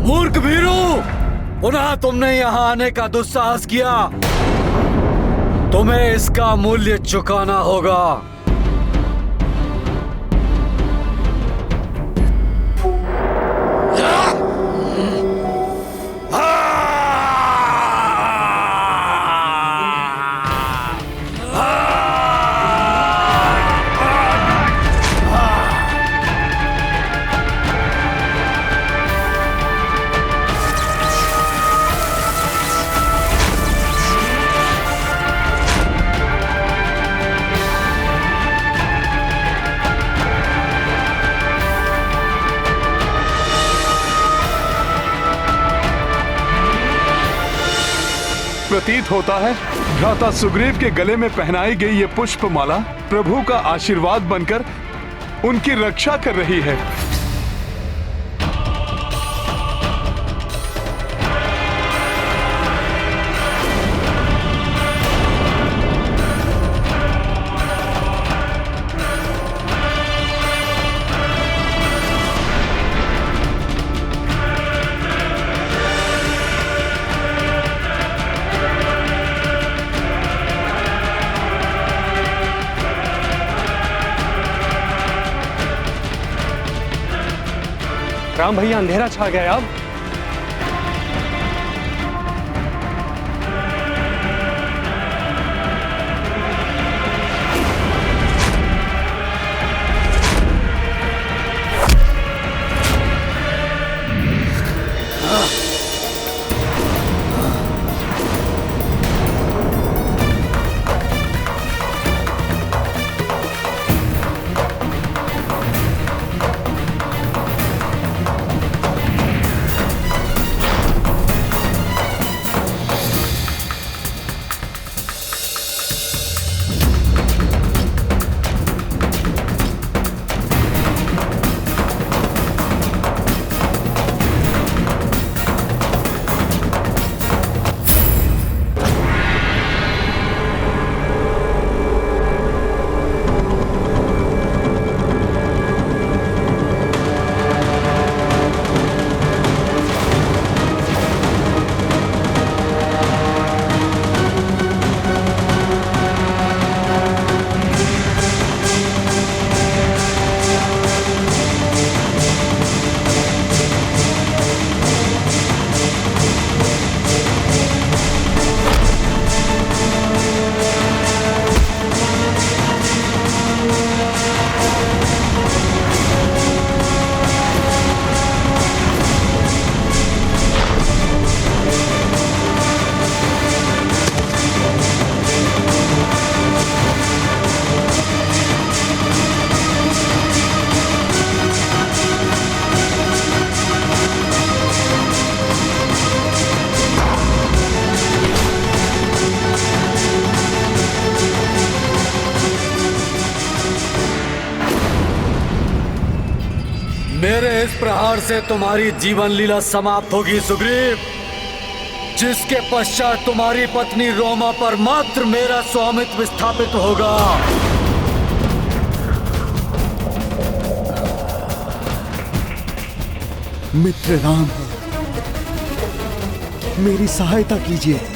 मूर्ख भीरू, पुनः तुमने यहाँ आने का दुस्साहस किया। तुम्हें इसका मूल्य चुकाना होगा। प्रतीत होता है भ्राता सुग्रीव के गले में पहनाई गई ये पुष्पमाला प्रभु का आशीर्वाद बनकर उनकी रक्षा कर रही है। राम भैया, अंधेरा छा गया अब। मेरे इस प्रहार से तुम्हारी जीवन लीला समाप्त होगी सुग्रीव, जिसके पश्चात तुम्हारी पत्नी रोमा पर मात्र मेरा स्वामित्व स्थापित होगा। मित्र राम, मेरी सहायता कीजिए।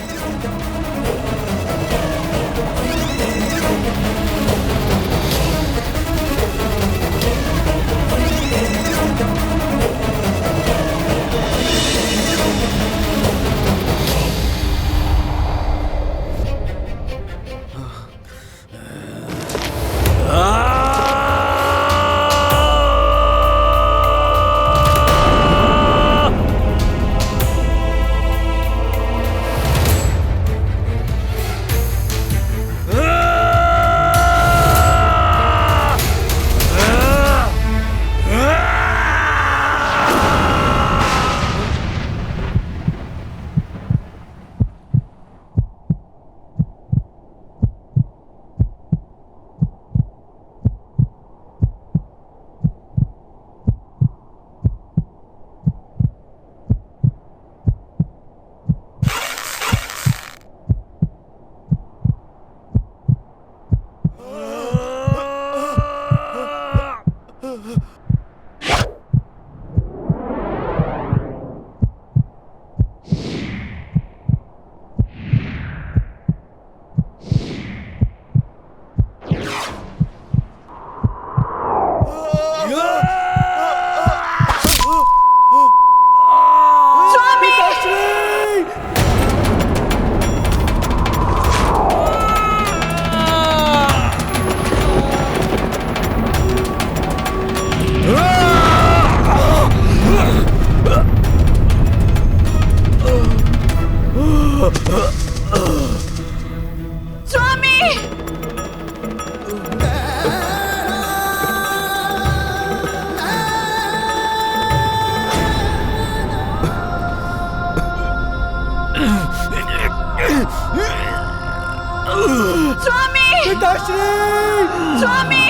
पिताश्री! स्वामी!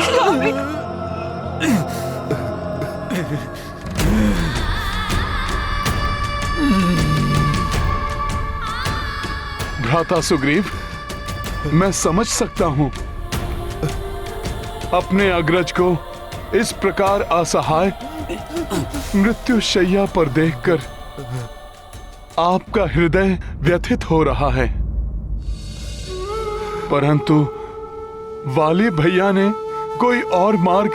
स्वामी! भ्राता सुग्रीव, मैं समझ सकता हूं अपने अग्रज को इस प्रकार असहाय मृत्यु शैया पर देखकर आपका हृदय व्यथित हो रहा है, परंतु वाली भैया ने कोई और मार्ग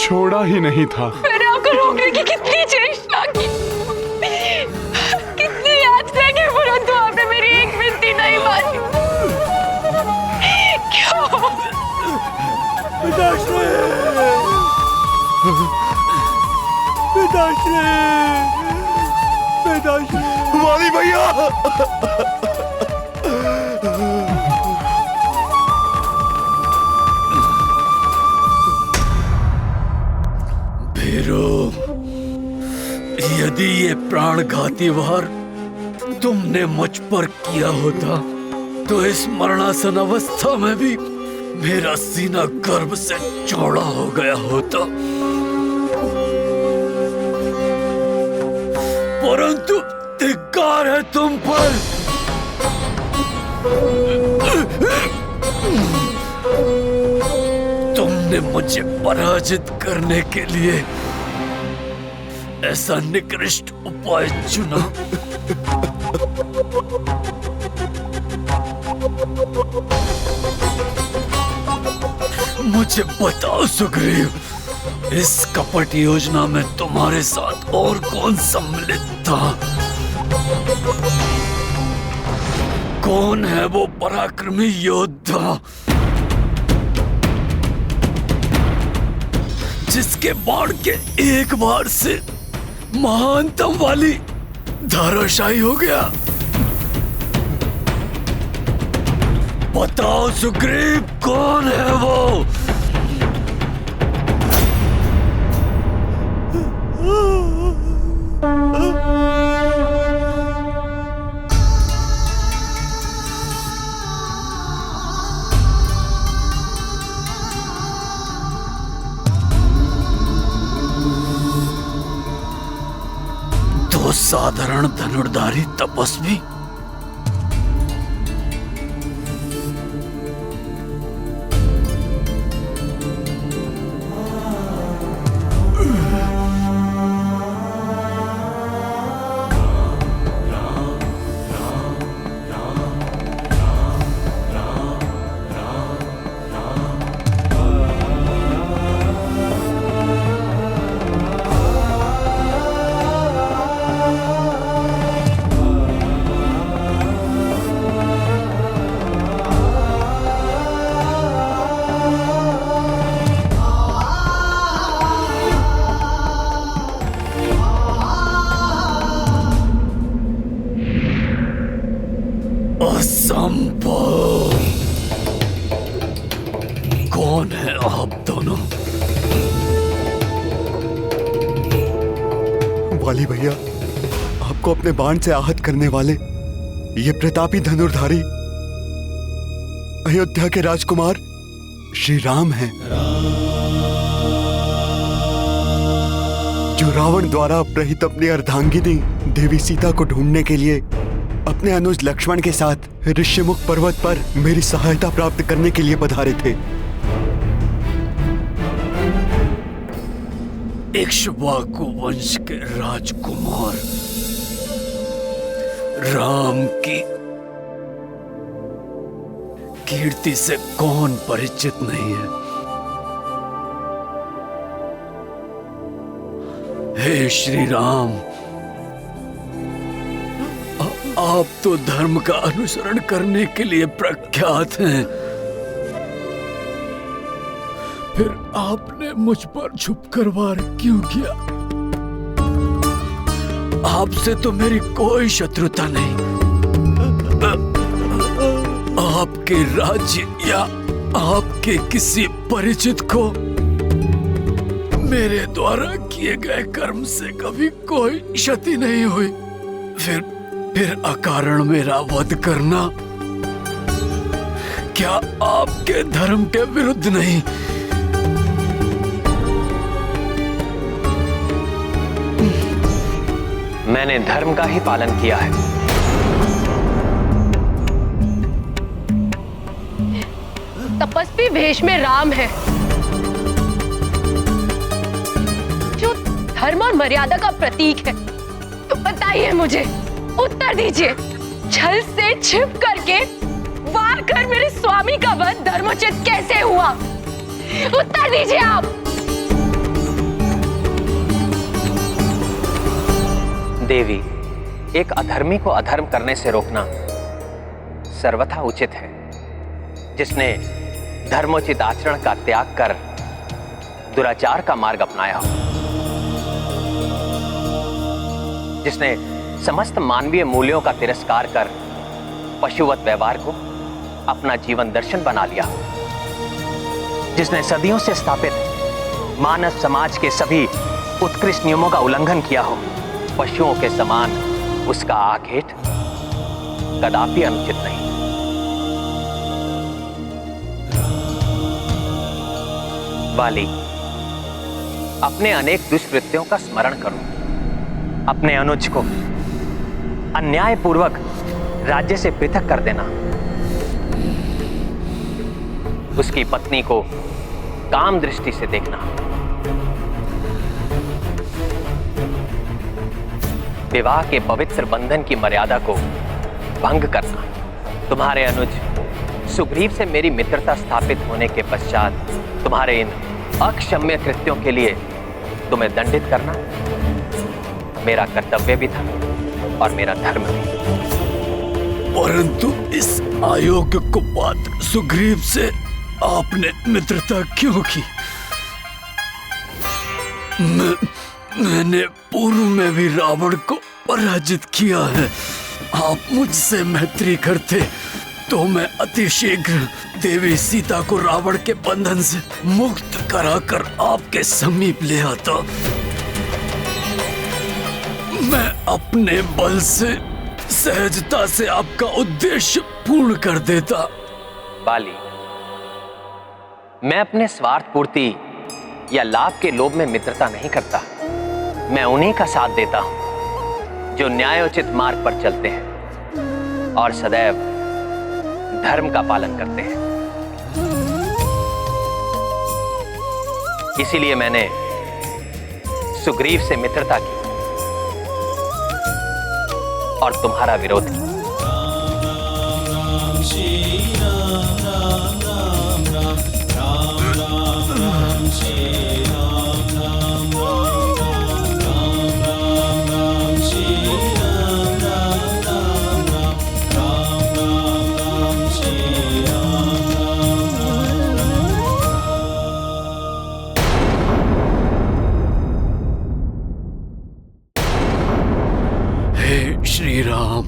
छोड़ा ही नहीं था। मैंने आपको रोकने की कितनी चेष्टा की, कितनी याचना की, परंतु आपने मेरी एक विनती नहीं मानी। क्यों? पिताश्री! पिताश्री! पिताश्री! वाली भैया! भीरू, यदि ये प्राणघाती वार तुमने मुझ पर किया होता तो इस मरणासन अवस्था में भी मेरा सीना गर्व से चौड़ा हो गया होता, परंतु धिक्कार है तुम पर। तुमने मुझे पराजित करने के लिए ऐसा निकृष्ट उपाय चुना। मुझे बताओ सुग्रीव, इस कपट योजना में तुम्हारे साथ और कौन सम्मिलित था? कौन है वो पराक्रमी योद्धा जिसके बाण के एक बार से महानतम वाली धराशायी हो गया? बताओ सुग्रीव, कौन है वो? तो साधारण धनुर्धारी तपस्वी? असंभव! कौन है आप दोनों? वाली भैया, आपको अपने बाण से आहत करने वाले ये प्रतापी धनुर्धारी अयोध्या के राजकुमार श्री राम हैं, जो रावण द्वारा अपहृत अपनी अर्धांगिनी देवी सीता को ढूंढने के लिए अपने अनुज लक्ष्मण के साथ ऋष्यमुख पर्वत पर मेरी सहायता प्राप्त करने के लिए पधारे थे। इक्ष्वाकु वंश के राजकुमार राम की कीर्ति से कौन परिचित नहीं है? हे श्री राम, आप तो धर्म का अनुसरण करने के लिए प्रख्यात हैं, फिर आपने मुझ पर छुपकर वार क्यों किया? आपसे तो मेरी कोई शत्रुता नहीं। आपके राज्य या आपके किसी परिचित को मेरे द्वारा किए गए कर्म से कभी कोई क्षति नहीं हुई। फिर अकारण मेरा वध करना क्या आपके धर्म के विरुद्ध नहीं? मैंने धर्म का ही पालन किया है। तपस्वी वेश में राम है, जो धर्म और मर्यादा का प्रतीक है। तो बताइए मुझे, उत्तर दीजिए, छल से छिप करके वार कर मेरे स्वामी का वध धर्मोचित कैसे हुआ? उत्तर दीजिए आप। देवी, एक अधर्मी को अधर्म करने से रोकना सर्वथा उचित है। जिसने धर्मोचित आचरण का त्याग कर दुराचार का मार्ग अपनाया हो, जिसने समस्त मानवीय मूल्यों का तिरस्कार कर पशुवत व्यवहार को अपना जीवन दर्शन बना लिया, जिसने सदियों से स्थापित मानव समाज के सभी उत्कृष्ट नियमों का उल्लंघन किया हो, पशुओं के समान उसका आखेट कदापि अनुचित नहीं। वाली, अपने अनेक दुष्कृत्यों का स्मरण करो। अपने अनुज को अन्यायपूर्वक राज्य से पृथक कर देना, उसकी पत्नी को काम दृष्टि से देखना, विवाह के पवित्र बंधन की मर्यादा को भंग करना, तुम्हारे अनुज सुग्रीव से मेरी मित्रता स्थापित होने के पश्चात तुम्हारे इन अक्षम्य कृत्यों के लिए तुम्हें दंडित करना मेरा कर्तव्य भी था और मेरा धर्म भी। परंतु इस अयोग्य कुपात्र सुग्रीव से आपने मित्रता क्यों की? मैंने पूर्व में भी रावण को पराजित किया है। आप मुझसे मैत्री करते तो मैं अति शीघ्र देवी सीता को रावण के बंधन से मुक्त कराकर आपके समीप ले आता। मैं अपने बल से सहजता से आपका उद्देश्य पूर्ण कर देता। बाली, मैं अपने स्वार्थ पूर्ति या लाभ के लोभ में मित्रता नहीं करता। मैं उन्हीं का साथ देता हूं जो न्यायोचित मार्ग पर चलते हैं और सदैव धर्म का पालन करते हैं। इसीलिए मैंने सुग्रीव से मित्रता की और तुम्हारा विरोध किया। श्री राम,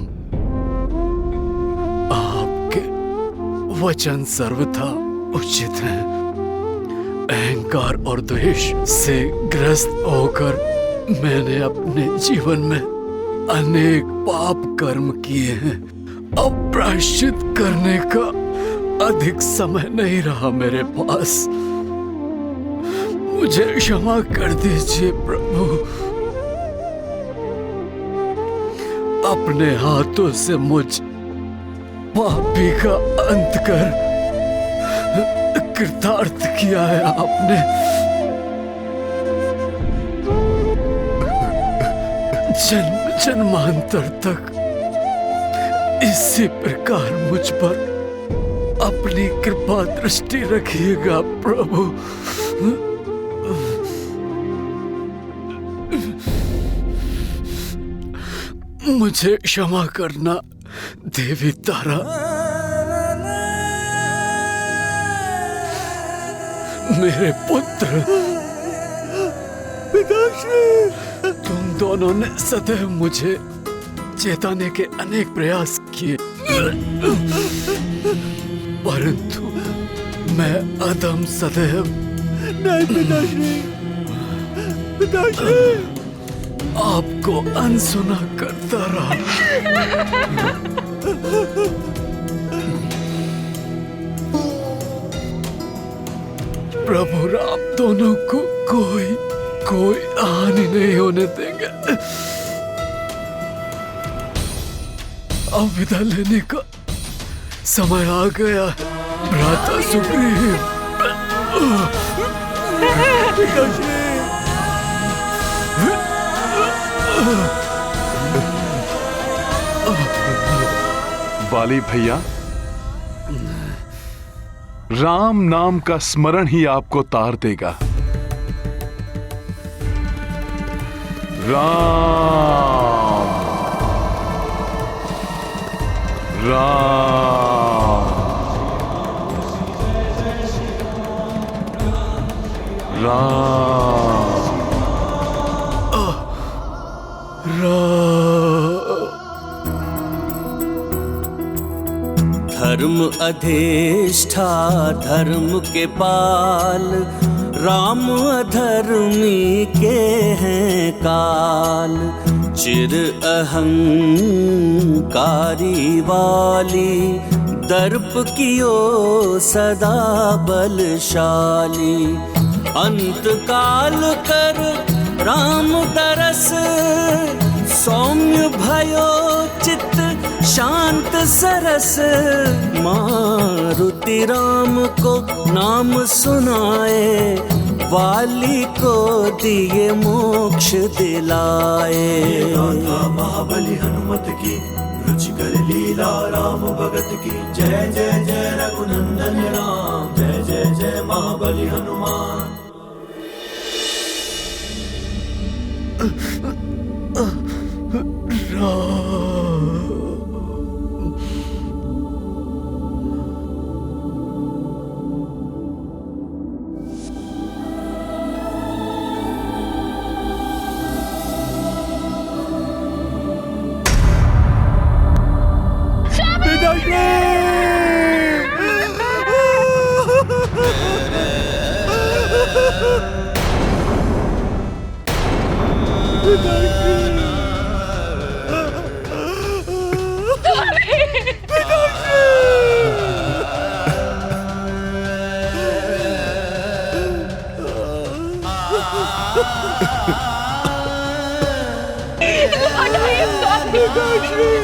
आपके वचन सर्वथा उचित हैं। अहंकार और द्वेष से ग्रस्त होकर मैंने अपने जीवन में अनेक पाप कर्म किए हैं। अब प्रायश्चित करने का अधिक समय नहीं रहा मेरे पास। मुझे क्षमा कर दीजिए प्रभु। अपने हाथों से मुझ पापी का अंत कर कृतार्थ किया है आपने। जन्म जन्मांतर तक इसी प्रकार मुझ पर अपनी कृपा दृष्टि रखिएगा प्रभु। मुझे क्षमा करना देवी तारा। मेरे पुत्र, पिताश्री, तुम दोनों ने सदैव मुझे चेताने के अनेक प्रयास किए, परंतु मैं अधम सदैव नहीं पिताश्री, पिताश्री आपको अनसुना करता रहा। प्रभु राम दोनों को कोई हानि नहीं होने देंगे। अब विदा लेने का समय आ गया है। भ्राता सुग्रीव। वाली भैया, राम नाम का स्मरण ही आपको तार देगा। राम राम धर्म अधिष्ठा धर्म के पाल, राम अधर्मी के हैं काल। चिर अहंकारी वाली, दर्प कियो सदा बलशाली। अंत काल कर राम दरस, सौम्य भयो चित्त शांत सरस। मारुति राम को नाम सुनाए, वाली को दिए मोक्ष दिलाए। महाबली हनुमत की रुचिकर लीला, राम भगत की जय जय जय रघुनंदन राम। जय जय जय महाबली हनुमान।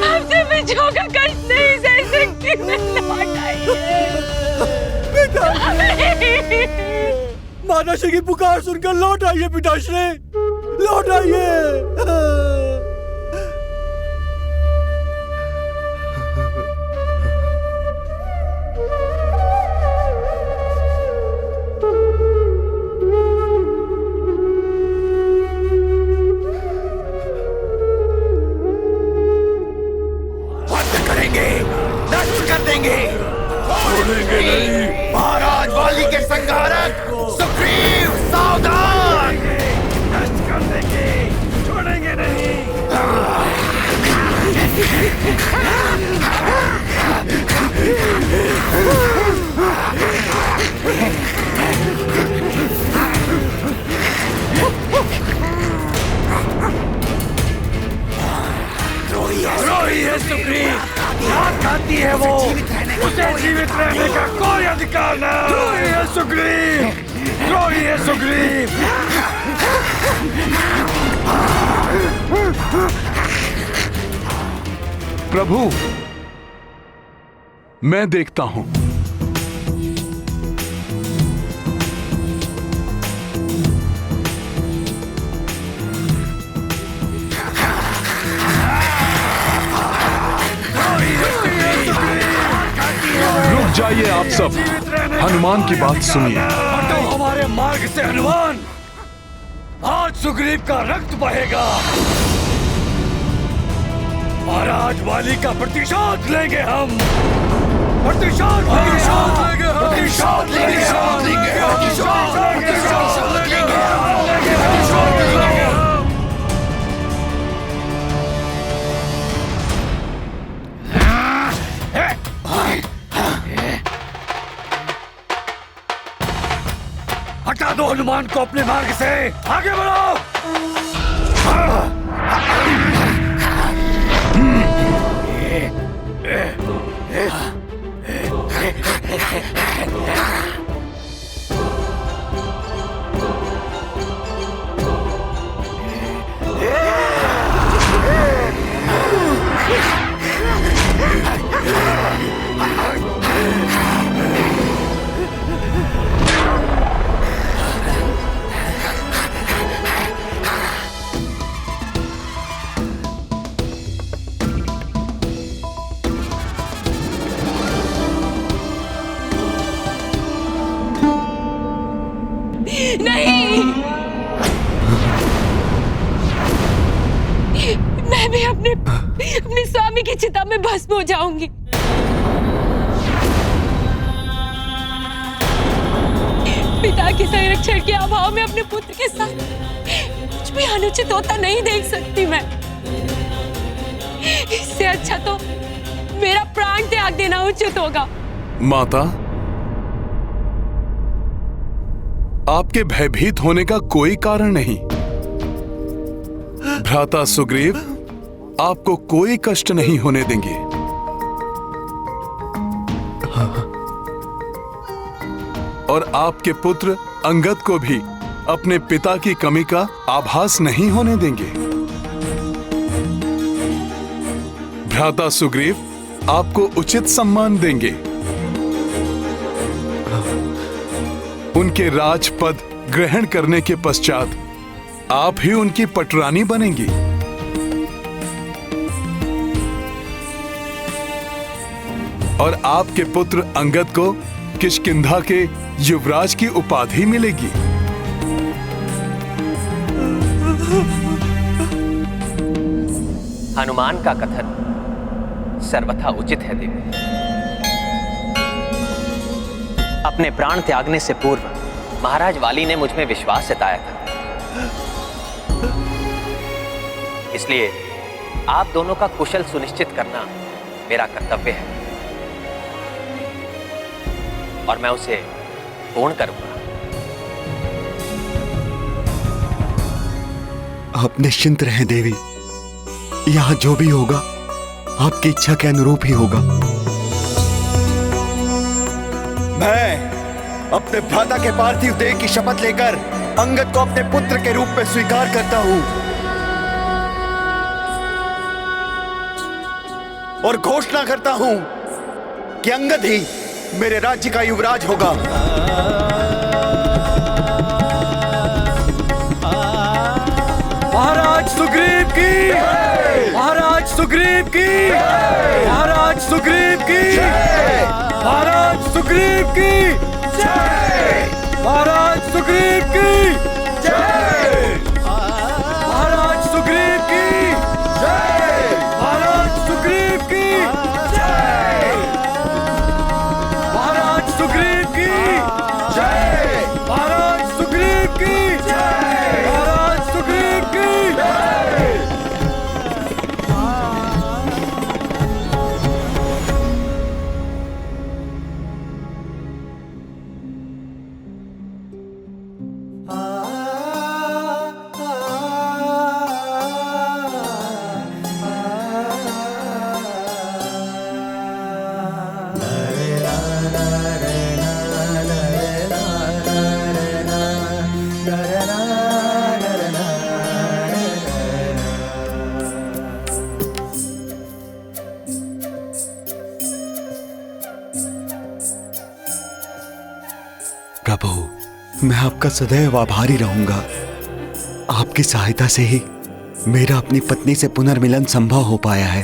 हमसे बिछो का कष्ट नहीं सह सकती। माताश्री की पुकार सुनकर लौट आइए पिताश्री, लौट आइए। महाराज वाली के संहारक सुग्रीव सावधान। नष्ट कर देंगे, छोड़ेंगे नहीं। द्रोही है सुग्रीव, हाथ खाती है वो, उसे जीवित रहने का कोई अधिकार नहीं। द्रोही है सुग्रीव, द्रोही है सुग्रीव। प्रभु, मैं देखता हूं। रुक जाइए आप सब, हनुमान की बात सुनिए। हटो हमारे मार्ग से हनुमान, आज सुग्रीव का रक्त बहेगा। महाराज वाली का प्रतिशोध लेंगे हम, प्रतिशोध लेंगे हम, प्रतिशोध लेंगे हम। हटा दो हनुमान को अपने मार्ग से, आगे बढ़ो। मैं भी अपने स्वामी की चिता में भस्म हो जाऊंगी। पिता के संरक्षण के अभाव में अपने पुत्र के साथ कुछ भी अनुचित होता नहीं देख सकती मैं। इससे अच्छा तो मेरा प्राण त्याग देना उचित होगा। माता, आपके भयभीत होने का कोई कारण नहीं। भ्राता सुग्रीव आपको कोई कष्ट नहीं होने देंगे। और आपके पुत्र अंगद को भी अपने पिता की कमी का आभास नहीं होने देंगे। भ्राता सुग्रीव आपको उचित सम्मान देंगे। उनके राजपद ग्रहण करने के पश्चात आप ही उनकी पटरानी बनेंगी। और आपके पुत्र अंगद को किष्किंधा के युवराज की उपाधि मिलेगी। हनुमान का कथन सर्वथा उचित है देवी। अपने प्राण त्यागने से पूर्व महाराज वाली ने मुझ में विश्वास जताया था, इसलिए आप दोनों का कुशल सुनिश्चित करना मेरा कर्तव्य है और मैं उसे पूर्ण करूंगा। आप निश्चिंत रहें देवी, यहाँ जो भी होगा आपकी इच्छा के अनुरूप ही होगा। मैं अपने भ्राता के पार्थिव देह की शपथ लेकर अंगद को अपने पुत्र के रूप में स्वीकार करता हूं और घोषणा करता हूं कि अंगद ही मेरे राज्य का युवराज होगा। महाराज सुग्रीव की, महाराज सुग्रीव की, महाराज सुग्रीव की, महाराज सुग्रीव की, महाराज सुग्रीव की, महाराज सुग्रीव की, महाराज सुग्रीव की, महाराज सुग्रीव की, महाराज सुग्रीव की, महाराज सुग्रीव की। प्रभु, मैं आपका सदैव आभारी रहूंगा। आपकी सहायता से ही मेरा अपनी पत्नी से पुनर्मिलन संभव हो पाया है।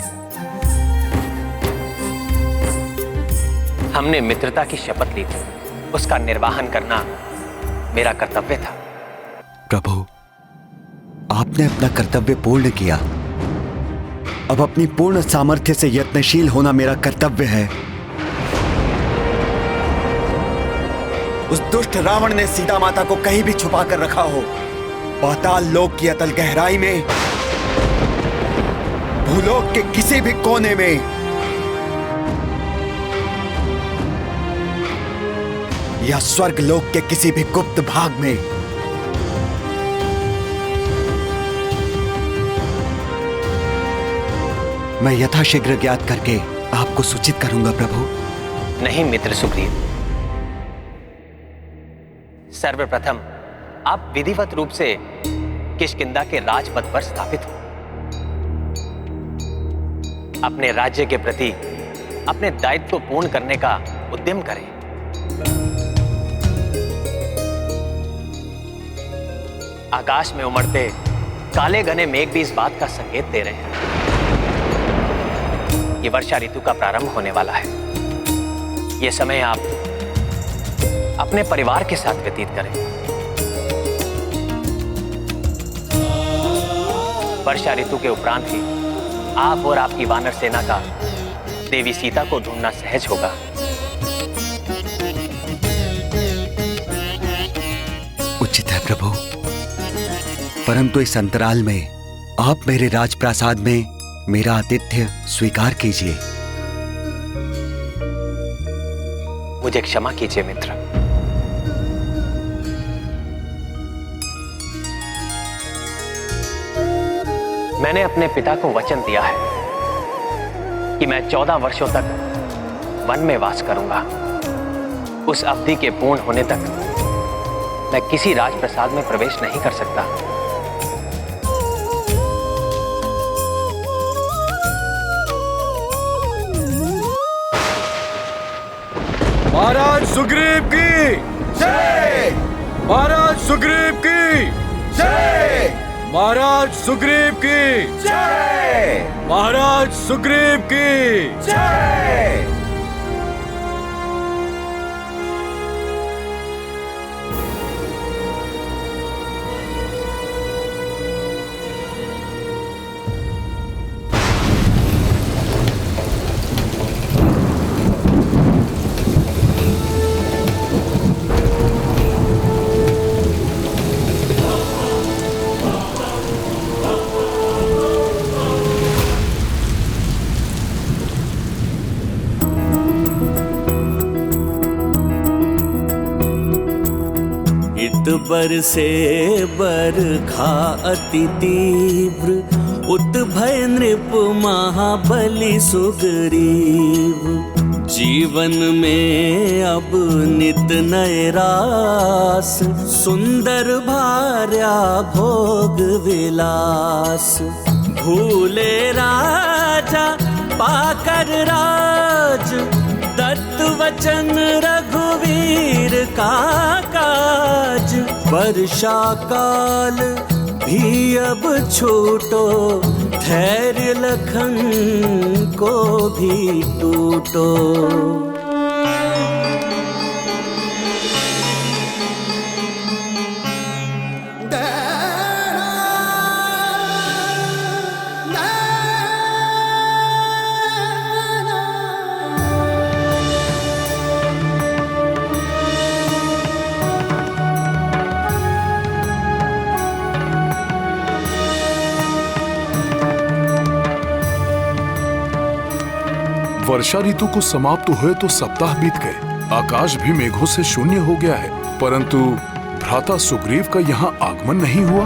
हमने मित्रता की शपथ ली थी, उसका निर्वाहन करना मेरा कर्तव्य था। प्रभु, आपने अपना कर्तव्य पूर्ण किया। अब अपनी पूर्ण सामर्थ्य से यत्नशील होना मेरा कर्तव्य है। उस दुष्ट रावण ने सीता माता को कहीं भी छुपा कर रखा हो, पाताल लोक की अतल गहराई में, भूलोक के किसी भी कोने में, या स्वर्ग लोक के किसी भी गुप्त भाग में, मैं यथाशीघ्र ज्ञात करके आपको सूचित करूंगा प्रभु। नहीं मित्र सुग्रीव, सर्वप्रथम आप विधिवत रूप से किष्किंधा के राजपद पर स्थापित हो। अपने राज्य के प्रति अपने दायित्व को पूर्ण करने का उद्यम करें। आकाश में उमड़ते काले घने मेघ भी इस बात का संकेत दे रहे हैं कि वर्षा ऋतु का प्रारंभ होने वाला है। यह समय आप अपने परिवार के साथ व्यतीत करें। वर्षा ऋतु के उपरांत ही आप और आपकी वानर सेना का देवी सीता को ढूंढना सहज होगा। उचित है प्रभु, परंतु इस अंतराल में आप मेरे राजप्रासाद में मेरा आतिथ्य स्वीकार कीजिए। मुझे क्षमा कीजिए मित्र। मैंने अपने पिता को वचन दिया है कि मैं 14 वर्षों तक वन में वास करूंगा। उस अवधि के पूर्ण होने तक मैं किसी राजप्रसाद में प्रवेश नहीं कर सकता। महाराज सुग्रीव की जय! महाराज सुग्रीव की जय! महाराज सुग्रीव की जय! महाराज सुग्रीव की जय! बरसे बरखा अति तीव्र, उत भय नृप महाबली सुग्रीव। जीवन में अब नित नए रास, सुंदर भार्या भोग विलास। भूले राजा पाकर राज, दत्त वचन रघुवीर का काज। वर्षा काल भी अब छूटो, धैर्य लखन को भी टूटो। वर्षा ऋतु को समाप्त हुए तो सप्ताह बीत गए। आकाश भी मेघों से शून्य हो गया है, परंतु भ्राता सुग्रीव का यहाँ आगमन नहीं हुआ।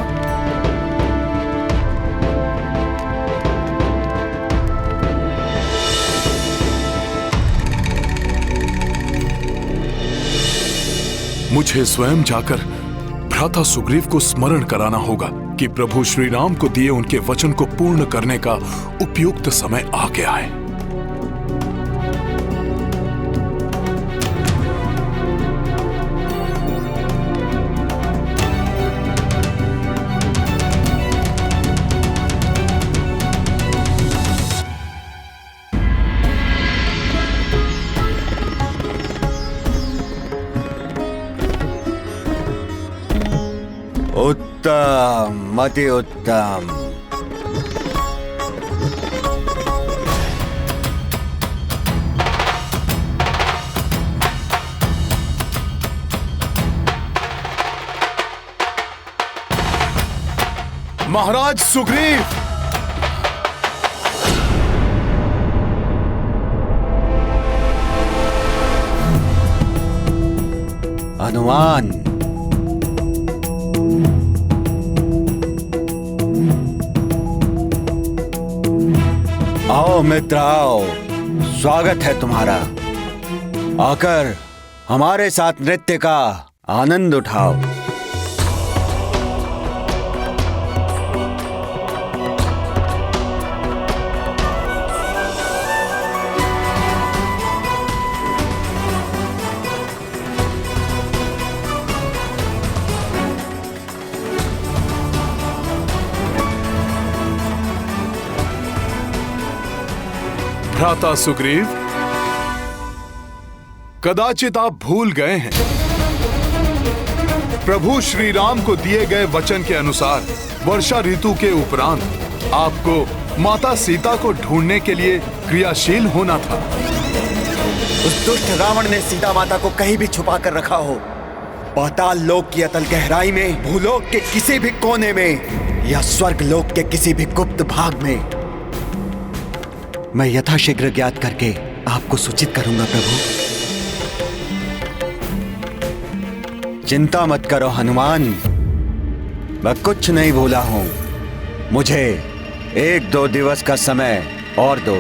मुझे स्वयं जाकर भ्राता सुग्रीव को स्मरण कराना होगा कि प्रभु श्री राम को दिए उनके वचन को पूर्ण करने का उपयुक्त समय आ गया है। उत्तम, अति उत्तम। महाराज सुग्रीव, हनुमान, आओ मित्र आओ, स्वागत है तुम्हारा। आकर हमारे साथ नृत्य का आनंद उठाओ। भ्राता सुग्रीव, कदाचित आप भूल गए हैं, प्रभु श्री राम को दिए गए वचन के अनुसार वर्षा ऋतु के उपरांत आपको माता सीता को ढूंढने के लिए क्रियाशील होना था। उस दुष्ट रावण ने सीता माता को कहीं भी छुपा कर रखा हो, पाताल लोक की अतल गहराई में, भूलोक के किसी भी कोने में या स्वर्ग लोक के किसी भी गुप्त भाग में, मैं यथाशीघ्र ज्ञात करके आपको सूचित करूंगा प्रभु। चिंता मत करो हनुमान, मैं कुछ नहीं भूला हूं। मुझे 1-2 दिवस का समय और दो।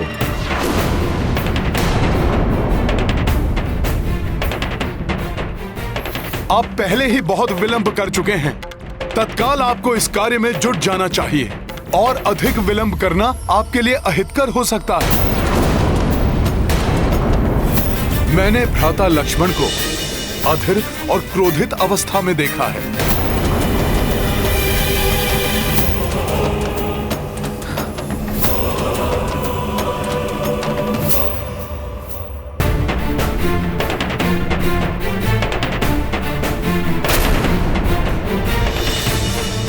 आप पहले ही बहुत विलंब कर चुके हैं। तत्काल आपको इस कार्य में जुट जाना चाहिए और अधिक विलंब करना आपके लिए अहितकर हो सकता है। मैंने भ्राता लक्ष्मण को अधीर और क्रोधित अवस्था में देखा है।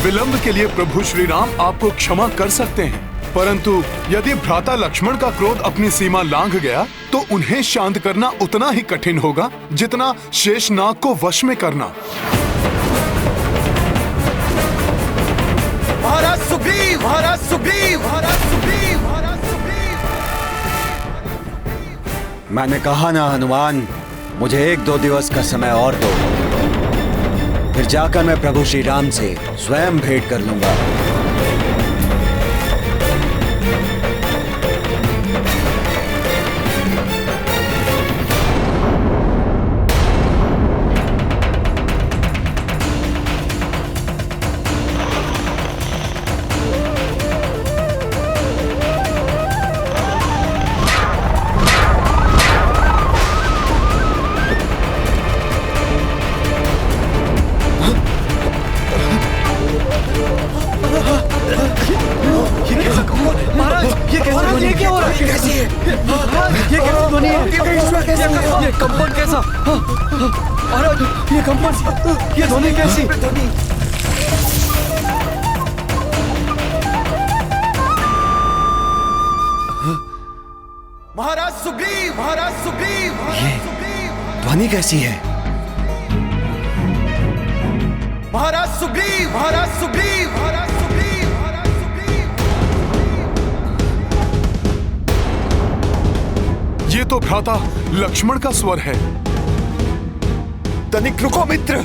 विलंब के लिए प्रभु श्री राम आपको क्षमा कर सकते हैं, परंतु यदि भ्राता लक्ष्मण का क्रोध अपनी सीमा लांघ गया तो उन्हें शांत करना उतना ही कठिन होगा जितना शेषनाग को वश में करना। महाराज सुग्रीव, महाराज सुग्रीव, महाराज सुग्रीव, महाराज सुग्रीव। मैंने कहा ना हनुमान, मुझे 1-2 दिवस का समय और दो, फिर जाकर मैं प्रभु श्री राम से स्वयं भेंट कर लूंगा। महाराज सुग्रीव, महाराज सुग्रीव, ये ध्वनि कैसी है? महाराज सुग्रीव, महाराज सुग्रीव, महाराज सुग्रीव, महाराज सुग्रीव। ये तो भ्राता लक्ष्मण का स्वर है। तनिक रुको मित्र।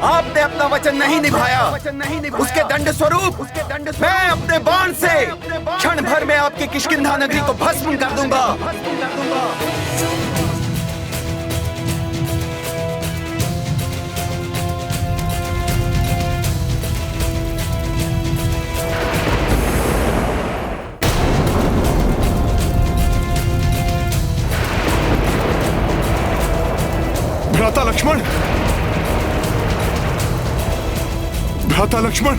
आपने अपना वचन नहीं निभाया। उसके दंड स्वरूप मैं अपने बाण से क्षण भर में आपकी किष्किंधा नगरी को भस्म कर दूंगा। भ्राता लक्ष्मण, भ्राता लक्ष्मण,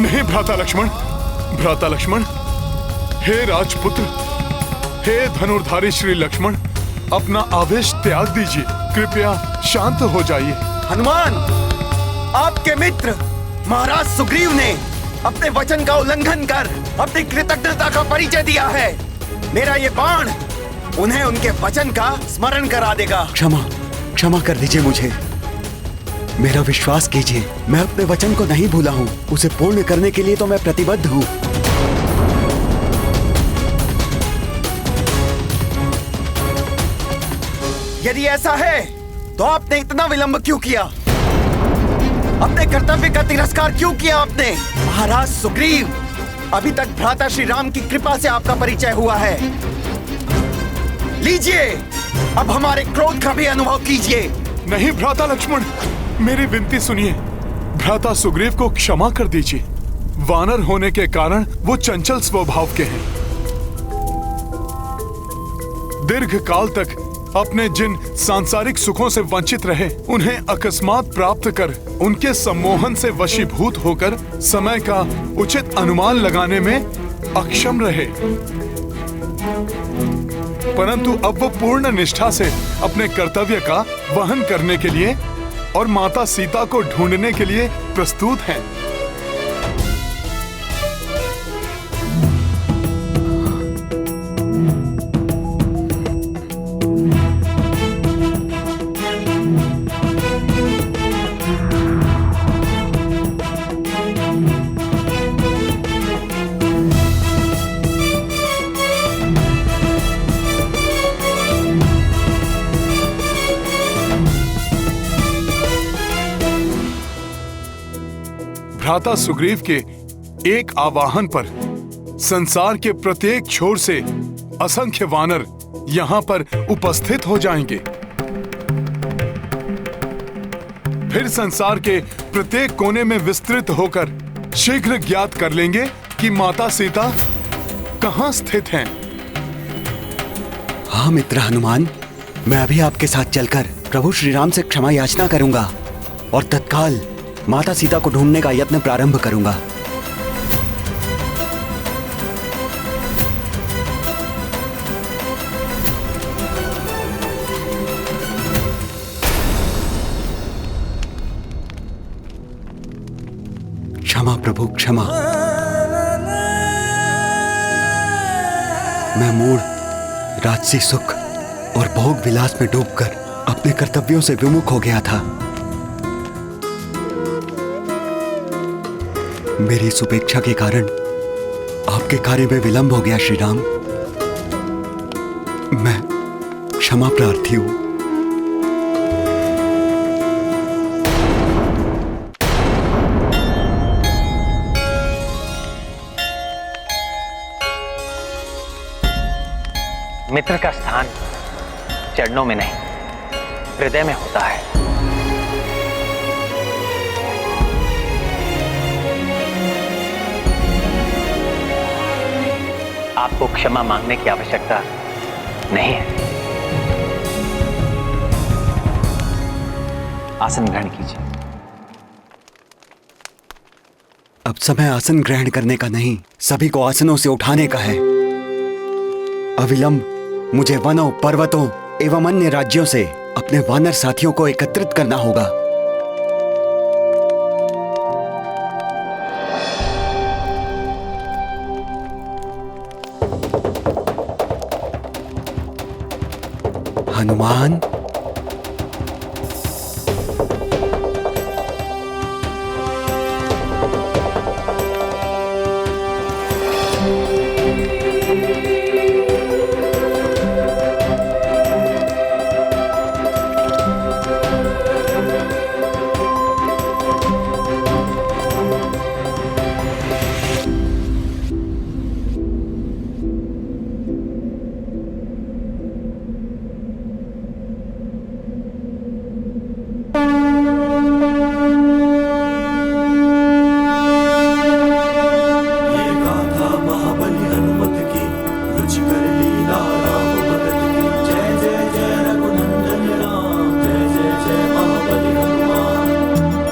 नहीं भ्राता लक्ष्मण, भ्राता लक्ष्मण, हे राजपुत्र, हे धनुर्धारी श्री लक्ष्मण, अपना आवेश त्याग दीजिए, कृपया शांत हो जाइए। हनुमान, आपके मित्र महाराज सुग्रीव ने अपने वचन का उल्लंघन कर अपनी कृतज्ञता का परिचय दिया है। मेरा ये बाण उन्हें उनके वचन का स्मरण करा देगा। क्षमा कर दीजिए मुझे। मेरा विश्वास कीजिए, मैं अपने वचन को नहीं भूला हूँ। उसे पूर्ण करने के लिए तो मैं प्रतिबद्ध हूँ। यदि ऐसा है तो आपने इतना विलंब क्यों किया? अपने कर्तव्य का तिरस्कार क्यों किया आपने? महाराज सुग्रीव, अभी तक भ्राता श्री राम की कृपा से आपका परिचय हुआ है। लीजिए, अब हमारे क्रोध का भी अनुभव कीजिए। नहीं भ्राता लक्ष्मण, मेरी विनती सुनिए। भ्राता सुग्रीव को क्षमा कर दीजिए। वानर होने के कारण वो चंचल स्वभाव के हैं। दीर्घ काल तक अपने जिन सांसारिक सुखों से वंचित रहे, उन्हें अकस्मात प्राप्त कर उनके सम्मोहन से वशीभूत होकर समय का उचित अनुमान लगाने में अक्षम रहे। परंतु अब वो पूर्ण निष्ठा से अपने कर्तव्य का वहन करने के लिए और माता सीता को ढूंढने के लिए प्रस्तुत हैं। भ्राता सुग्रीव के एक आवाहन पर संसार के प्रत्येक छोर से असंख्य वानर यहाँ पर उपस्थित हो जाएंगे। फिर संसार के प्रत्येक कोने में विस्तृत होकर शीघ्र ज्ञात कर लेंगे कि माता सीता कहाँ स्थित हैं। हाँ मित्र हनुमान, मैं अभी आपके साथ चलकर प्रभु श्री राम से क्षमा याचना करूंगा और तत्काल माता सीता को ढूंढने का यत्न प्रारंभ करूंगा। क्षमा प्रभु क्षमा। मैं मूढ़ राजसी सुख और भोग विलास में डूबकर अपने कर्तव्यों से विमुख हो गया था। मेरी सुपेक्षा के कारण आपके कार्य में विलंब हो गया श्री राम। मैं क्षमा प्रार्थी हूं। मित्र का स्थान चरणों में नहीं, हृदय में होता है। आपको क्षमा मांगने की आवश्यकता नहीं है। आसन ग्रहण कीजिए। अब समय आसन ग्रहण करने का नहीं, सभी को आसनों से उठाने का है। अविलंब मुझे वनों, पर्वतों एवं अन्य राज्यों से अपने वानर साथियों को एकत्रित करना होगा। हनुमान,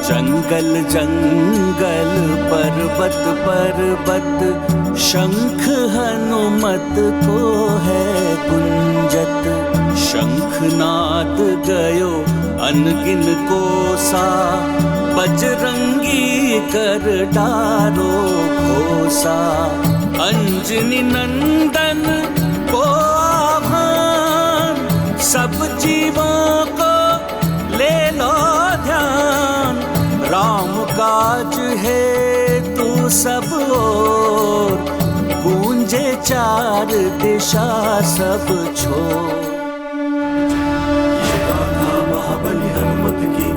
जंगल जंगल पर्वत पर्वत शंख हनुमत को है गुंजत। शंखनाद गयो अनगिन कोसा, बजरंगी कर डारो खोसा। अंजनी नंदन को आह्वान, सब जीवों को ले लो ध्यान। राम काज है तू सब ओर, गूंजे चार दिशा सब छोर। ये गाथा महाबली हनुमत की,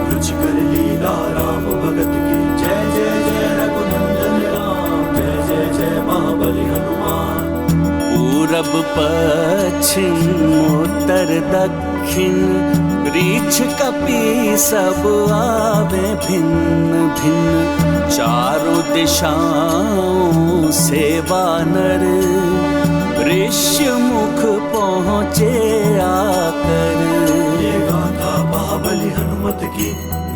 रुचिकर लीला राम भगत की। जय जय जय रघुनंदन राम, जय जय जय महाबली हनुमान। पूरब पश्चिम उत्तर दक्षिण रीछ कपी सब आवे भिन्न भिन्न चारों दिशाओं से वानर ऋष्य मुख पहुँचे आकर। ये गाथा महाबली हनुमत की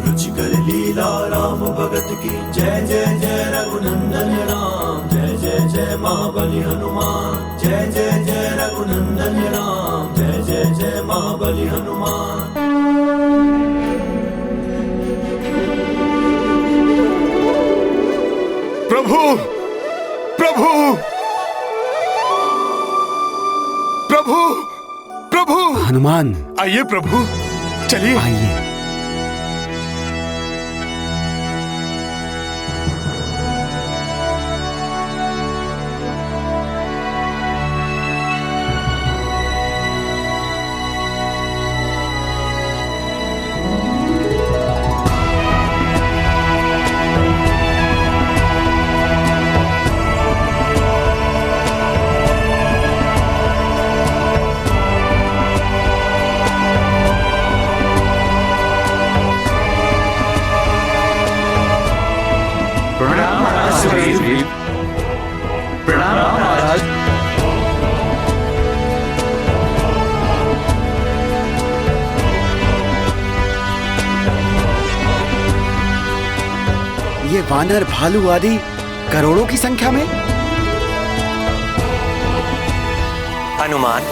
रुचिकर लीला राम भगत की जय जय जय रघुनंदन राम जय जय जय महाबली हनुमान जय जय जय रघुनंदन राम जय जय जय महाबली हनुमान। प्रभु प्रभु प्रभु प्रभु हनुमान आइए प्रभु, चलिए। आइए। ये वानर भालू आदि करोड़ों की संख्या में। हनुमान,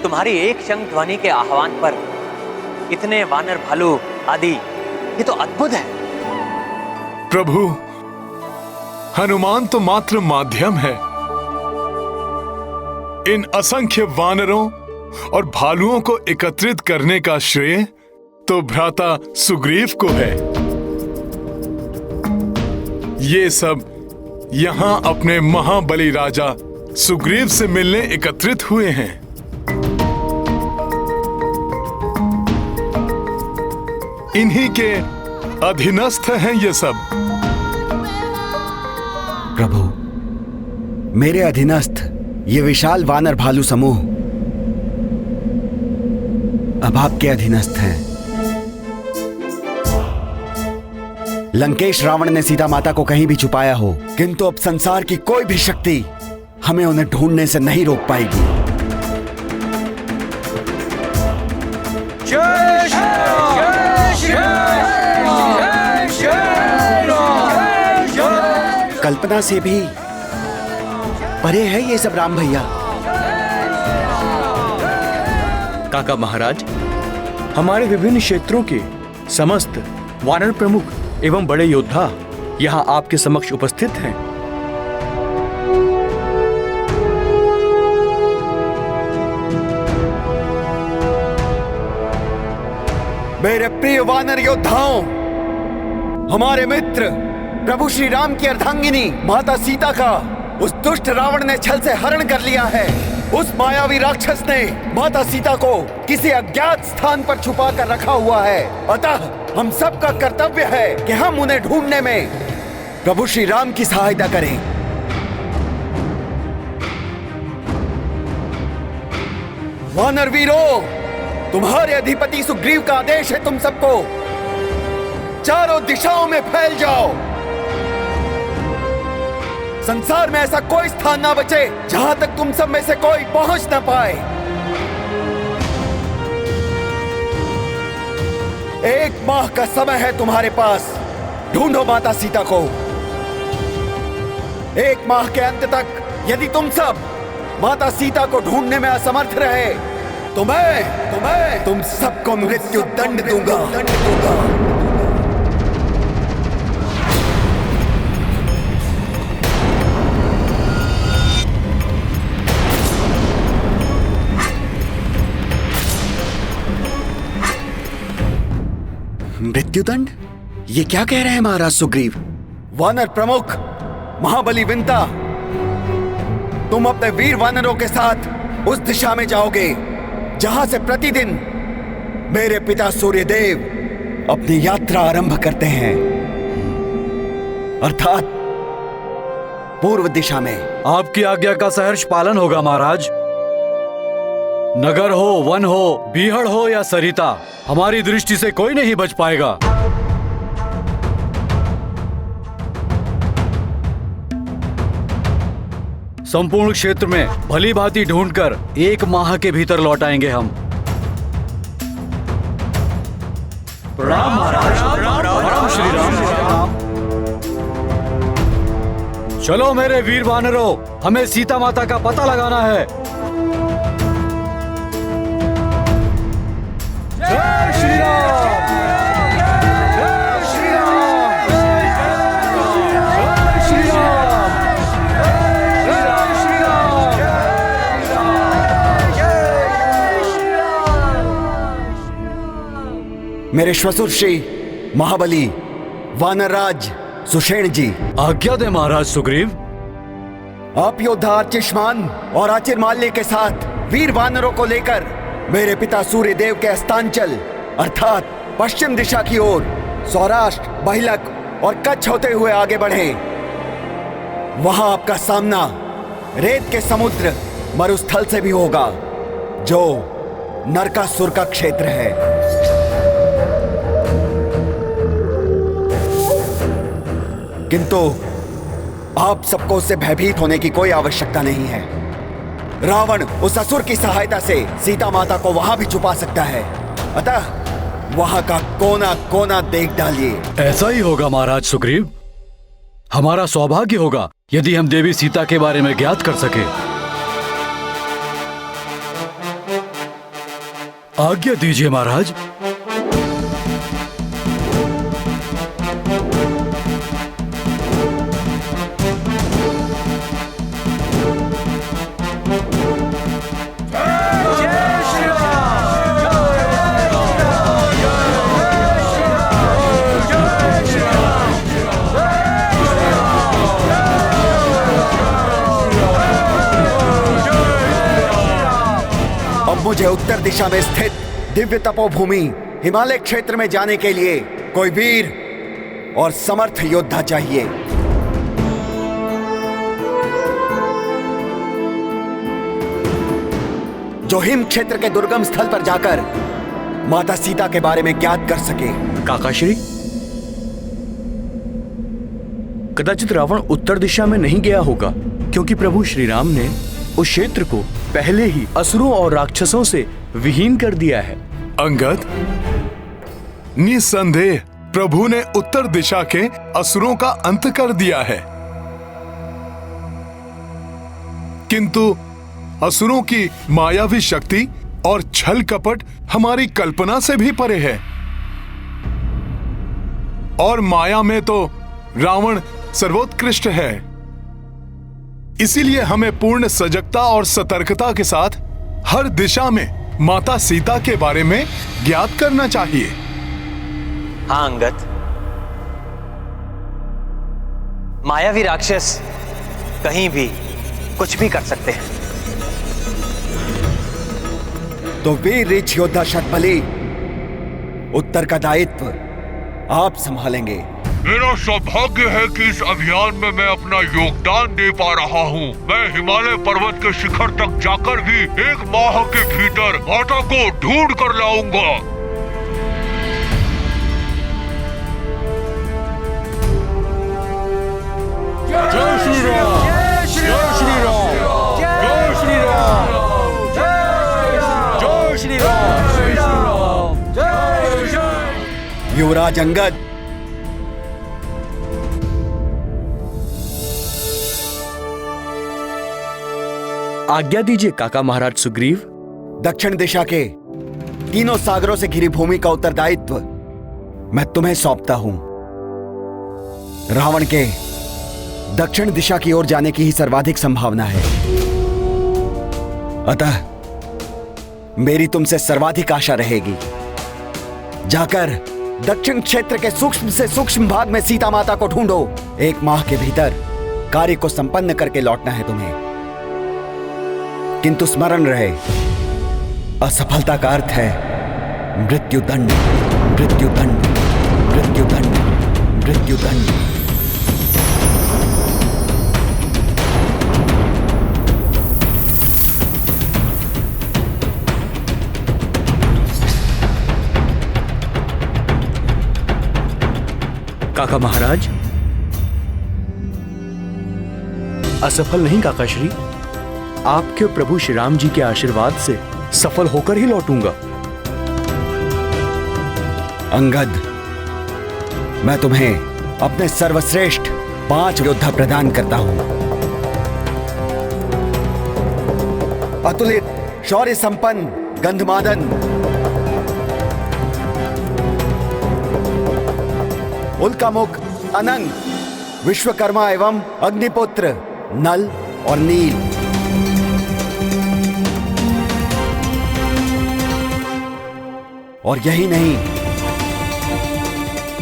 तुम्हारी एक शंख ध्वनि के आह्वान पर इतने वानर भालू आदि, ये तो अद्भुत है। प्रभु, हनुमान तो मात्र माध्यम है। इन असंख्य वानरों और भालुओं को एकत्रित करने का श्रेय तो भ्राता सुग्रीव को है। ये सब यहां अपने महाबली राजा सुग्रीव से मिलने एकत्रित हुए हैं। इन्हीं के अधीनस्थ हैं ये सब। प्रभु, मेरे अधीनस्थ ये विशाल वानर भालू समूह अब आपके अधीनस्थ हैं। लंकेश रावण ने सीता माता को कहीं भी छुपाया हो, किंतु अब संसार की कोई भी शक्ति हमें उन्हें ढूंढने से नहीं रोक पाएगी। कल्पना से भी परे है ये सब राम भैया। काका महाराज, हमारे विभिन्न क्षेत्रों के समस्त वानर प्रमुख एवं बड़े योद्धा यहाँ आपके समक्ष उपस्थित हैं। मेरे प्रिय वानर योद्धाओं, हमारे मित्र प्रभु श्री राम की अर्धांगिनी माता सीता का उस दुष्ट रावण ने छल से हरण कर लिया है। उस मायावी राक्षस ने माता सीता को किसी अज्ञात स्थान पर छुपा कर रखा हुआ है। अतः हम सबका कर्तव्य है कि हम उन्हें ढूंढने में प्रभु श्री राम की सहायता करें। वानर वीरों, तुम्हारे अधिपति सुग्रीव का आदेश है तुम सबको चारों दिशाओं में फैल जाओ। संसार में ऐसा कोई स्थान ना बचे जहां तक तुम सब में से कोई पहुंच ना पाए। एक माह का समय है तुम्हारे पास, ढूंढो माता सीता को। एक माह के अंत तक यदि तुम सब माता सीता को ढूंढने में असमर्थ रहे तो मैं तुम सबको मृत्यु दंड दूंगा। मृत्युदंड? ये क्या कह रहे हैं महाराज सुग्रीव? वानर प्रमुख महाबली विंता, तुम अपने वीर वानरों के साथ उस दिशा में जाओगे जहां से प्रतिदिन मेरे पिता सूर्यदेव अपनी यात्रा आरंभ करते हैं, अर्थात पूर्व दिशा में। आपकी आज्ञा का सहर्ष पालन होगा महाराज। नगर हो, वन हो, बीहड़ हो या सरिता, हमारी दृष्टि से कोई नहीं बच पाएगा। संपूर्ण क्षेत्र में भली भांति ढूंढकर 1 माह के भीतर लौट आएंगे हम। प्रणाम महाराज। प्रणाम श्री राम। चलो मेरे वीर वानरों, हमें सीता माता का पता लगाना है। जय श्री राम। जय श्री राम। जय श्री राम। जय श्री राम। मेरे श्वशुर श्री महाबली वानरराज सुषेण जी। आज्ञा दे महाराज सुग्रीव। आप योद्धा अर्चिष्मान और आचिरमाल्य के साथ वीर वानरों को लेकर मेरे पिता सूर्यदेव के अस्तांचल अर्थात पश्चिम दिशा की ओर सौराष्ट्र, बहिलक और कच्छ होते हुए आगे बढ़े। वहां आपका सामना रेत के समुद्र मरुस्थल से भी होगा, जो नरकासुर का क्षेत्र है। किंतु आप सबको उससे भयभीत होने की कोई आवश्यकता नहीं है। रावण उस असुर की सहायता से सीता माता को वहां भी छुपा सकता है, अतः वहां का कोना कोना देख डालिए। ऐसा ही होगा महाराज सुग्रीव। हमारा सौभाग्य होगा यदि हम देवी सीता के बारे में ज्ञात कर सके। आज्ञा दीजिए महाराज। मुझे उत्तर दिशा में स्थित दिव्य तपोभूमि हिमालय क्षेत्र में जाने के लिए कोई वीर और समर्थ योद्धा चाहिए। जो हिम क्षेत्र के दुर्गम स्थल पर जाकर माता सीता के बारे में ज्ञात कर सके। काकाश्री, कदाचित रावण उत्तर दिशा में नहीं गया होगा, क्योंकि प्रभु श्री राम ने उस क्षेत्र को पहले ही असुरों और राक्षसों से विहीन कर दिया है। अंगद, निसंदेह प्रभु ने उत्तर दिशा के असुरों का अंत कर दिया है, किंतु असुरों की मायावी शक्ति और छल कपट हमारी कल्पना से भी परे है। और माया में तो रावण सर्वोत्कृष्ट है। इसीलिए हमें पूर्ण सजगता और सतर्कता के साथ हर दिशा में माता सीता के बारे में ज्ञात करना चाहिए। हाँ अंगद, मायावी राक्षस कहीं भी कुछ भी कर सकते हैं। तो वीर रीछ योद्धा शतबली, उत्तर का दायित्व आप संभालेंगे। मेरा सौभाग्य है कि इस अभियान में मैं अपना योगदान दे पा रहा हूँ। मैं हिमालय पर्वत के शिखर तक जाकर भी 1 माह के भीतर माता को ढूंढ कर लाऊंगा। जय श्री राम। जय श्री राम। जय श्री राम। जय श्री राम। युवराज अंगद, आज्ञा दीजिए काका महाराज सुग्रीव। दक्षिण दिशा के तीनों सागरों से घिरी भूमि का उत्तरदायित्व मैं तुम्हें सौंपता हूं। रावण के दक्षिण दिशा की ओर जाने की ही सर्वाधिक संभावना है, अतः मेरी तुमसे सर्वाधिक आशा रहेगी। जाकर दक्षिण क्षेत्र के सूक्ष्म से सूक्ष्म भाग में सीता माता को ढूंढो। 1 माह के भीतर कार्य को संपन्न करके लौटना है तुम्हें। किंतु स्मरण रहे, असफलता का अर्थ है मृत्युदंड, मृत्युदंड, मृत्युदंड, मृत्युदंड। काका महाराज, असफल नहीं काका श्री, आपके प्रभु श्री राम जी के आशीर्वाद से सफल होकर ही लौटूंगा। अंगद, मैं तुम्हें अपने सर्वश्रेष्ठ 5 योद्धा प्रदान करता हूं। अतुलित शौर्य संपन्न गंधमादन, उल्कामुख अनंग, विश्वकर्मा एवं अग्निपुत्र नल और नील, और यही नहीं,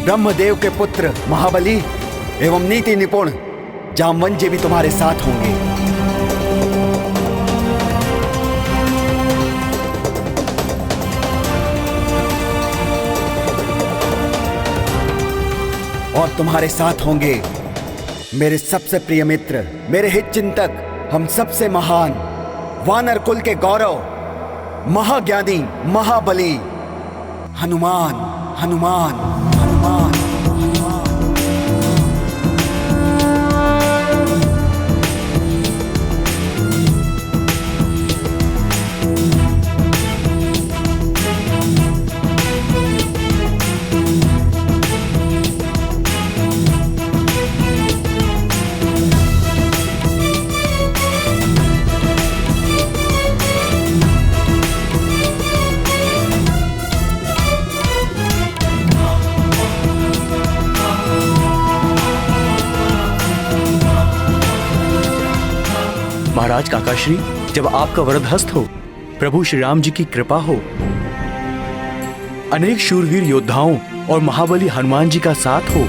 ब्रह्मदेव के पुत्र महाबली एवं नीति निपुण जामवंजी भी तुम्हारे साथ होंगे। और तुम्हारे साथ होंगे मेरे सबसे प्रिय मित्र, मेरे हित चिंतक, हम सबसे महान वानर कुल के गौरव, महाज्ञानी, महाबली हनुमान। हनुमान, हनुमान। महाराज काकाश्री, जब आपका वरद हस्त हो, प्रभु श्री राम जी की कृपा हो, अनेक शूरवीर योद्धाओं और महाबली हनुमान जी का साथ हो,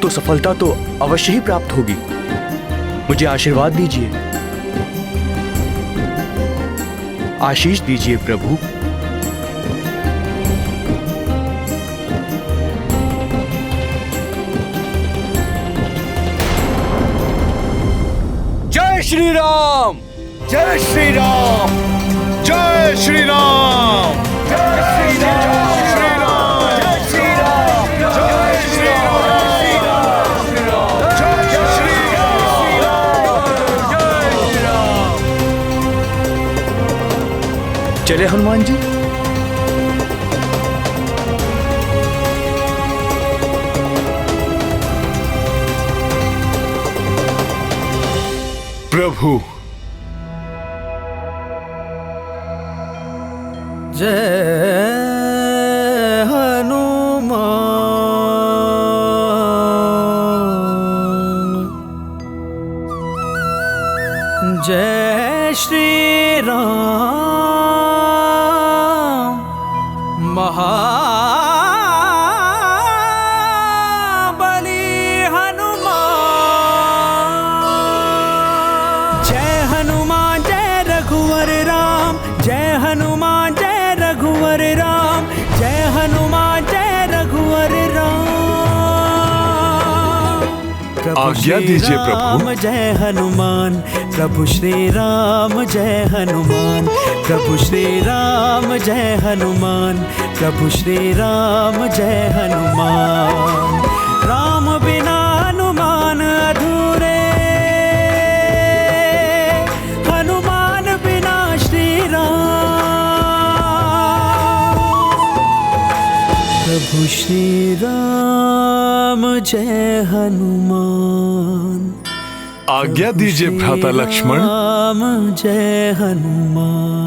तो सफलता तो अवश्य ही प्राप्त होगी। मुझे आशीर्वाद दीजिए, आशीष दीजिए प्रभु। जय श्री राम, जय श्री राम, जय श्री राम, जय श्री राम, श्री राम, जय श्री राम, जय श्री राम, जय श्री राम। चले हनुमान जी। प्रभु, जय हनुमान, जय श्री राम, महाबली हनुमान। जय हनुमान, जय रघुवर राम, जय हनुमान, जय रघुवर राम, जय हनुमान, जय रघुवर राम। आज्ञा दीजिए प्रभु। जय हनुमान, प्रभु श्री राम, जय हनुमान, प्रभु श्री राम, जय हनुमान, प्रभु श्री राम, जय हनुमान। राम बिना हनुमान अधूरे, हनुमान बिना श्री राम। प्रभु श्री राम, जय हनुमान। आज्ञा दीजिए भ्राता लक्ष्मण। राम, जय हनुमान।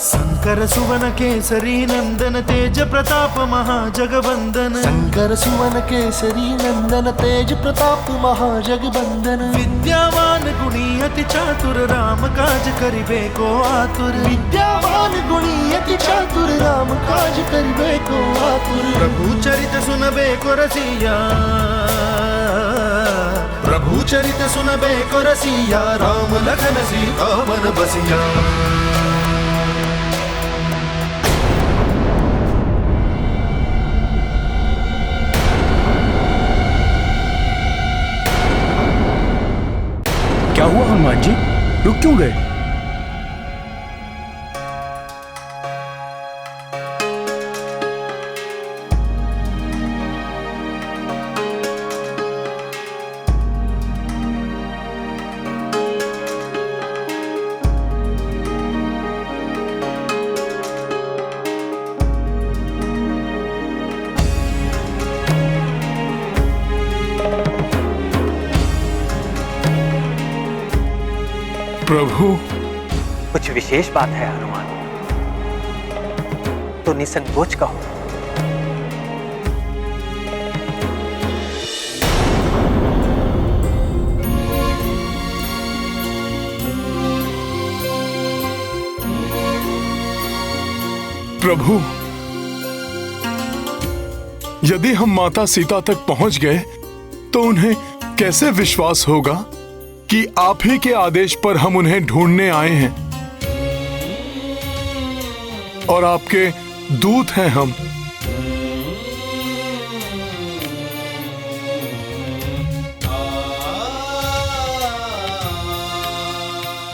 शंकर सुवन केसरी नंदन तेज प्रताप महाजगवंदन। शंकर सुवन केसरी नंदन तेज प्रताप महाजगवंदन। विद्यावान गुणी अति चातुर राम काज करिबे को आतुर। विद्यावान गुणी अति चातुर राम काज करिबे को आतुर। प्रभु चरित सुनबे को रसिया, प्रभु चरित सुनबे को रसिया। राम लखन सीता वन बसिया। क्या हुआ हनुमान जी, रुक क्यों गए? प्रभु, कुछ विशेष बात है हनुमान, तो निसंकोच कहो। प्रभु, यदि हम माता सीता तक पहुंच गए तो उन्हें कैसे विश्वास होगा कि आप ही के आदेश पर हम उन्हें ढूंढने आए हैं और आपके दूत हैं हम।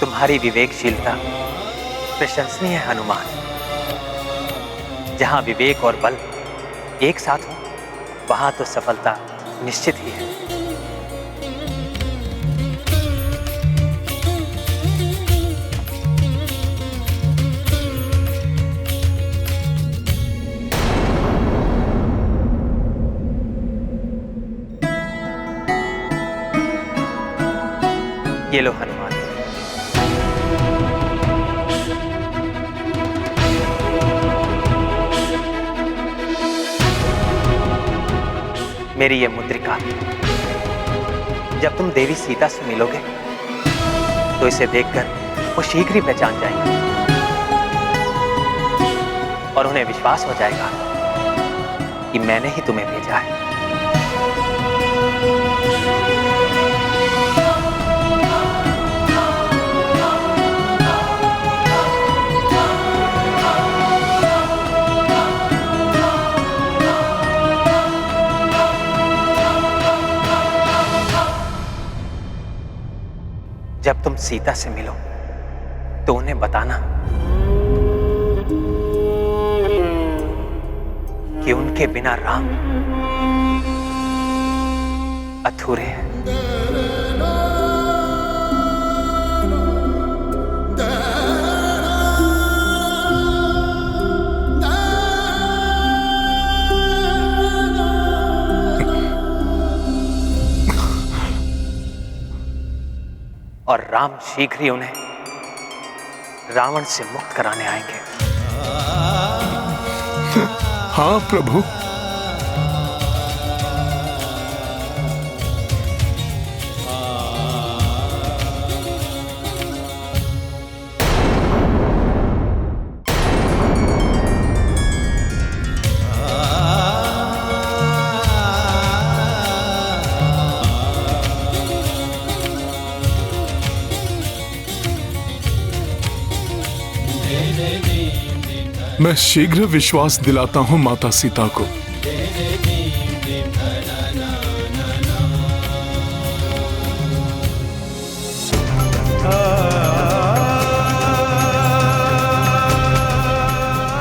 तुम्हारी विवेकशीलता प्रशंसनीय है हनुमान। जहां विवेक और बल एक साथ हो, वहां तो सफलता निश्चित ही है। ये लो हनुमान। मेरी ये मुद्रिका, जब तुम देवी सीता से मिलोगे तो इसे देखकर वो शीघ्र ही पहचान जाएंगे और उन्हें विश्वास हो जाएगा कि मैंने ही तुम्हें भेजा है। जब तुम सीता से मिलो तो उन्हें बताना कि उनके बिना राम अधूरे हैं। और राम शीघ्र ही उन्हें रावण से मुक्त कराने आएंगे। हाँ प्रभु। मैं शीघ्र विश्वास दिलाता हूं माता सीता को।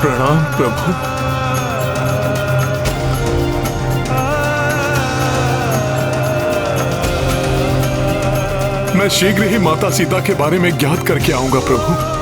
प्रणाम प्रभु। मैं शीघ्र ही माता सीता के बारे में ज्ञात करके आऊंगा प्रभु।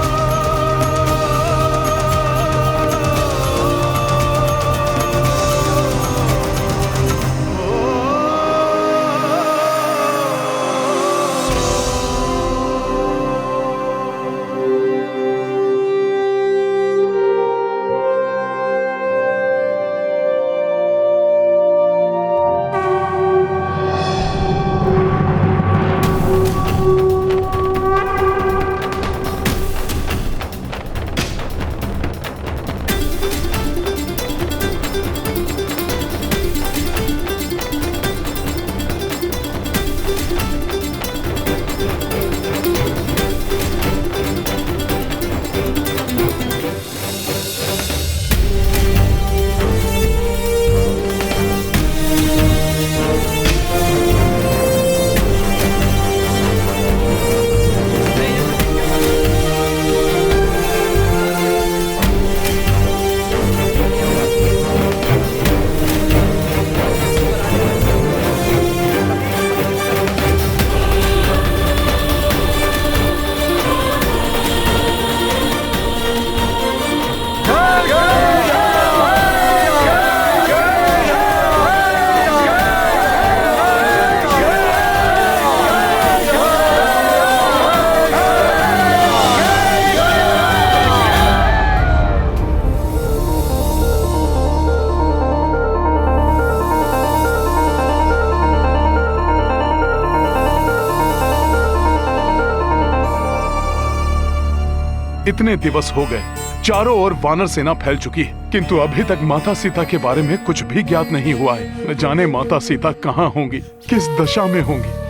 इतने दिवस हो गए, चारों ओर वानर सेना फैल चुकी है, किंतु अभी तक माता सीता के बारे में कुछ भी ज्ञात नहीं हुआ है। न जाने माता सीता कहाँ होंगी, किस दशा में होंगी।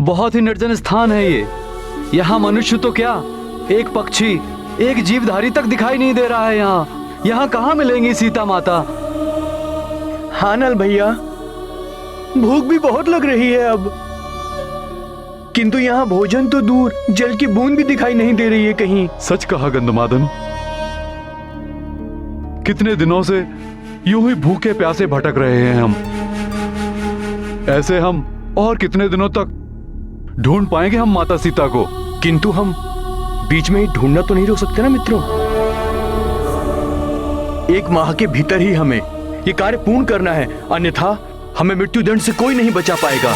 बहुत ही निर्जन स्थान है ये। यहाँ मनुष्य तो क्या, एक पक्षी, एक जीवधारी तक दिखाई नहीं दे रहा है। यहाँ कहाँ मिलेंगी सीता माता? हाँ नल भैया, भूख भी बहुत लग रही है अब, किंतु यहाँ भोजन तो दूर, जल की बूंद भी दिखाई नहीं दे रही है कहीं। सच कहा गंधमादन, कितने दिनों से यूं ही भूखे प्यासे भटक रहे हैं हम। ऐसे हम और कितने दिनों तक ढूंढ पाएंगे हम माता सीता को? किंतु हम बीच में ही ढूंढना तो नहीं रोक सकते ना मित्रों। 1 माह के भीतर ही हमें ये कार्य पूर्ण करना है, अन्यथा हमें मृत्युदंड से कोई नहीं बचा पाएगा।